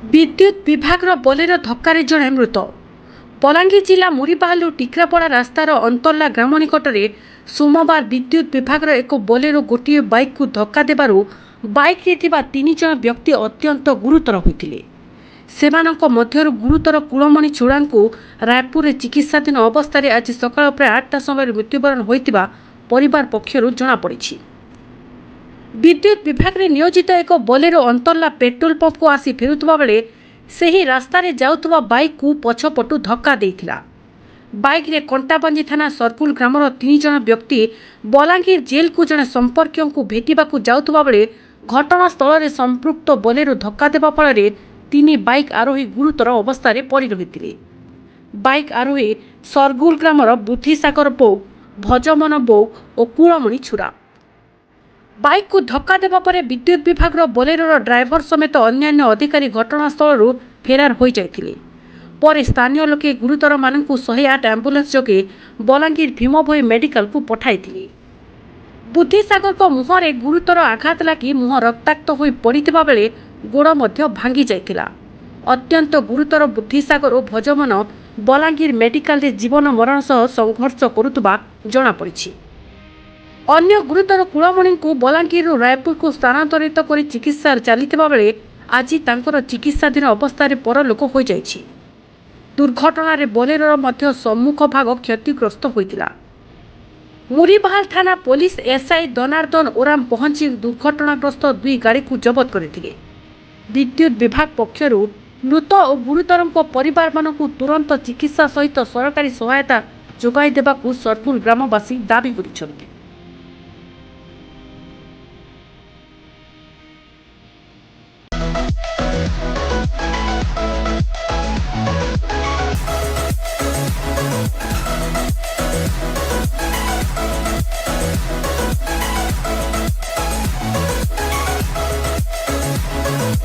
विद्युत विभाग बोलेरो धक्कर जड़े मृत। बलांगीर जिला मुरीबाहालू टिक्रापड़ा रास्तार अंतरला ग्राम निकट में सोमवार विद्युत विभाग एक बोलेरो गोटे बाइक को धक्का देबारु बाइक रे थिबा 3 जन व्यक्ति अत्यंत गुरुतर होइतिले। सेमानक मध्यरु गुरुतर कुलमणि चूड़ा को रायपुर चिकित्साधीन अवस्था आज सकाळ प्राय 8टा समय मृत्युवरण होइतिबा परिवार पक्षरु जना पड़िछि। विद्युत विभाग रे नियोजित एक बोलेरो अंतरला पेट्रोल पंप को आसी फेरुवा बेले सही रास्ता रे जाउथबा बाइक को पछपटु धक्का देइथिला। बाइक रे कंटाबांजी थाना सरपुल ग्रामर 3 जन व्यक्ति बलांगीर जेल को जने संपर्कियों को भेटिबाकू जाउथबा बेले घटनास्थल रे संपृक्त बोलेरो धक्का देबा फल 3 बाइक आरोही गुरुतर अवस्था रे पड़ी रहिथिले। बाइक आरोही सरगुल ग्रामर बुद्धिसागर बो, भजमन बो और कुलमणि छुरा। बाइक को धक्का देबा परे विद्युत विभाग बोलेरोर ड्राइवर समेत अन्यान्य अधिकारी घटनास्थल फेरार हो जाइथिले। पर स्थानीय लोके गुरुतर मानकु 108 एम्बुलेंस जोगे बलांगीर भीमभोई मेडिकल को पठाइथिले। बुद्धिसागर को मुहरे गुरुतर आघात लगी मुह रक्ताक्त होई पड़िथिबा बेले गोड़ मध्य भांगी जाइथिला। अत्यंत गुरुतर बुद्धिसागर और भजमन बलांगीर मेडिकल रे जीवन मरण सह संघर्ष करुतबा जना पड़िछि। अन्य गुरुतर कुलमणि को बलांगीर रायपुर को स्थानांतरित कर चिकित्सा चलता बेले आज तांकर चिकित्साधीन अवस्था परलोक हो जाइछि। दुर्घटना रे बोलेरोर मध्य सम्मुख भाग क्षतिग्रस्त होइतिला। मुरीबाहाल थाना पुलिस एसआई दनार्दन ओराम पहुंची दुर्घटनाग्रस्त 2 गाड़ी को जबत करथिले। विद्युत विभाग पक्षरु मृत और गुरुतरଙ୍କ परिवार मानकु तुरंत चिकित्सा सहित सरकारी सहायता जोगाई देबाकू सरपुल ग्रामवासी दाबी करिछन्ति।